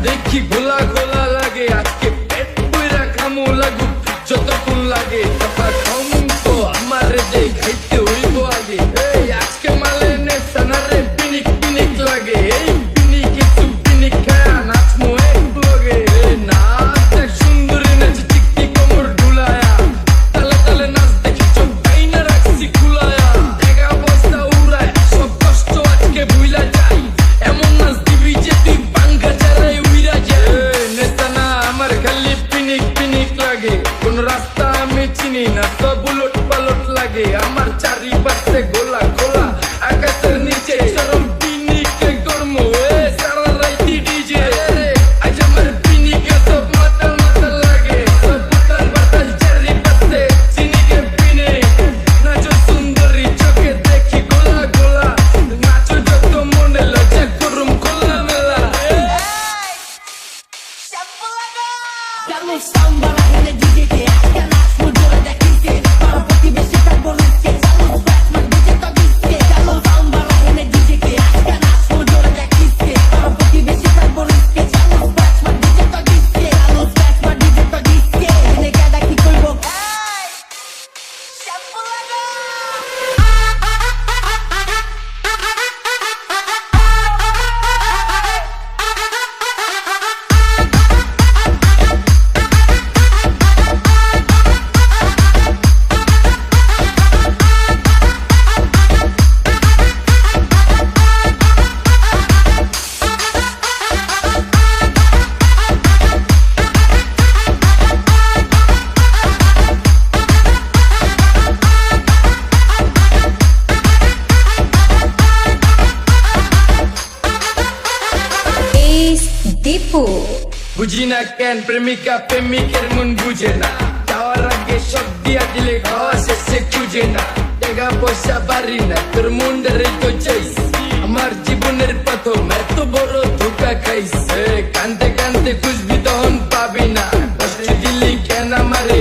দেখি গোলা গোলা লাগে আজকে পেট পুরা কামু লাগুক যতক্ষণ লাগে কথা কম তো আমার যে খাইতে হইব আগে এই আজকে মালে নে সানারে পিনিক পিনিক লাগে এই পিনিক একটু পিনিক খায়া নাচমো এক লগে নাচ সুন্দরী নাচ টিকটি কোমর ঢুলায়া তালে তালে নাচ দেখি চোখ বাইনা রাখছি খুলায়া এক অবস্থা উড়ায় সব কষ্ট আজকে ভুইলা যাই এমন নাচ দিবি যে তুই পাঙ্গা চালাই রাস্তা আমি চিনি না সব উলট পালট লাগে আমার চারিপাশে গোলা গোলা আকাশের নিচে চরম পিনিকে গরম সারা রাইতি ডিজে আজ আমার পিনিকে সব মাতাল মাতাল লাগে সব উতাল বাতাল চারিপাশে চিনিকে পিনে নাচো সুন্দরী চোখে দেখি গোলা গোলা নাচো যত মনে লজ্জা গরম খোলা মেলা Samba la gente dice che canal smuggiola da chiste para pochi bessi per borricche sallo Batman dice to disse sallo samba la gente dice che canal smuggiola da chiste para pochi bessi per borricche sallo Batman dice to disse sallo Batman dice to disse ne cada chi col bo বুঝি না কেন প্রেমিকা প্রেমিকের মন বুঝে না যাওয়ার আগে সব দিয়া দিলে খাওয়া শেষে খুঁজে না টাকা পয়সা পারি না তোর মুন্ডারে তো চাইস আমার জীবনের প্রথম এত বড় ধোকা খাইছে কান্দতে কান্দতে খুঁজবি তখন পাবি না কষ্ট দিলি কেন আমারে